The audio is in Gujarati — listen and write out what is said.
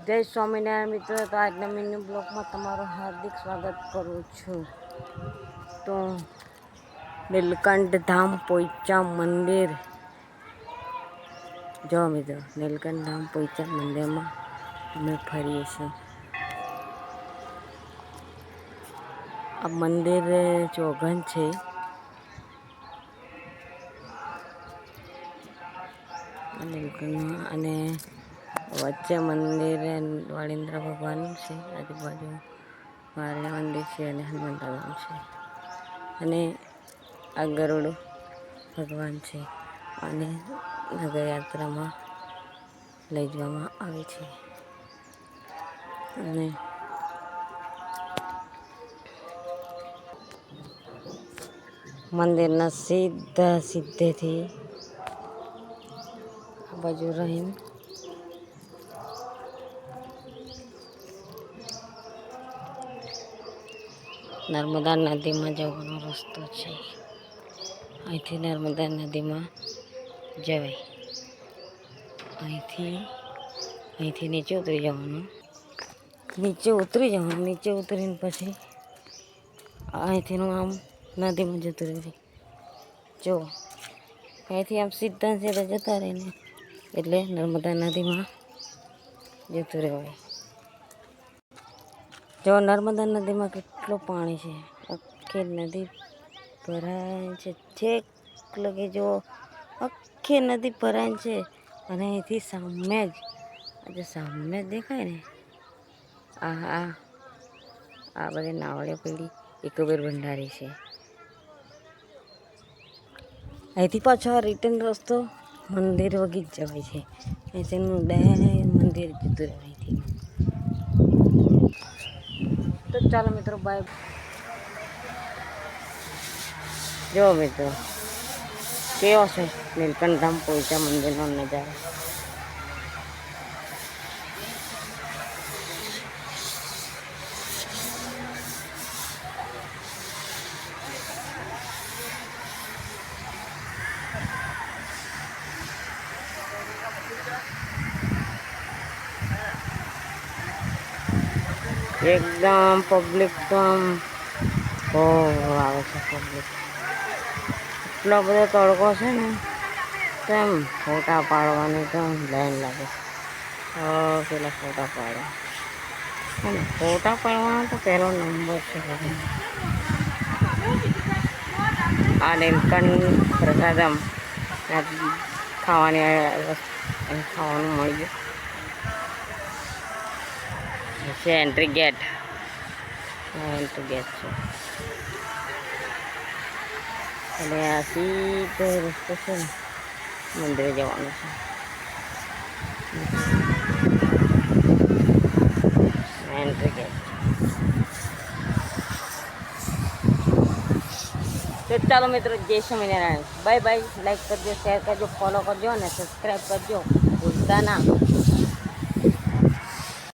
જય સ્વામિનારાયણ મિત્રો, તો આજના મિની બ્લોગમાં તમારું હાર્દિક સ્વાગત કરું છું. તો નીલકંઠ ધામ પોઈચા મંદિર, જો મિત્રો નીલકંઠ ધામ પોઈચા મંદિરમાં અમે ફરીએ છીએ. આ મંદિર ચોગન છે. નીલકંઠમાં અને વચ્ચે મંદિર વાળીન્દ્ર ભગવાનનું છે. આજુબાજુ મારણી મંદિર છે અને હનુમાન દાદાનું છે અને આ ગરુડ ભગવાન છે અને નગરયાત્રામાં લઈ જવામાં આવે છે. અને મંદિરના સીધેથી આ બાજુ રહીને નર્મદા નદીમાં જવાનો રસ્તો છે. અહીંથી નર્મદા નદીમાં જવાય. અહીંથી નીચે ઉતરી જવાનું. નીચે ઉતરીને પછી અહીંથીનું આમ નદીમાં જતું રહે. જો અહીંથી આમ સીધા જતા રહીને એટલે નર્મદા નદીમાં જતું રહેવાય. જો નર્મદા નદીમાં કેટલું પાણી છે. આખી નદી ભરાય છે. છેક લગે જો આખી નદી ભરાય છે. અને અહીંથી સામે જ દેખાય ને આ બધી નાવડીઓ પેલી એકબર ભંડારી છે. અહીંથી પાછો રિટર્ન રસ્તો મંદિર વગી જ જવાય છે. અહીંથી ડાયરેક્ટ મંદિર જતું રહે અહીંથી. તો ચાલો મિત્રો, બાય. જો મિત્રો કેવો છે નીલકંઠ ધામ પોઈચા મંદિરનો નજારો. એકદમ પબ્લિક તો આમ આવે છે. પબ્લિક એટલો બધો તડકો છે ને, તેમ ફોટા પાડવાની તો લાઈન લાગે. પેલા ફોટા પાડવા અને ફોટા પાડવાનો તો પહેલો નંબર છે. આ નીલકંઠ પ્રસાદમ ખાવાનું મળી ગયું છે. એન્ટ્રી ગેટ છે અને આ સીધો રસ્તો છે ને મંદિરે જવાનું છે. Entry gate. તો ચાલો મિત્રો, જય સ્વામિનારાયણ. Bye bye. લાઈક કરજો, શેર કરજો, ફોલો કરજો અને સબસ્ક્રાઈબ કરજો. ભૂલતા ના.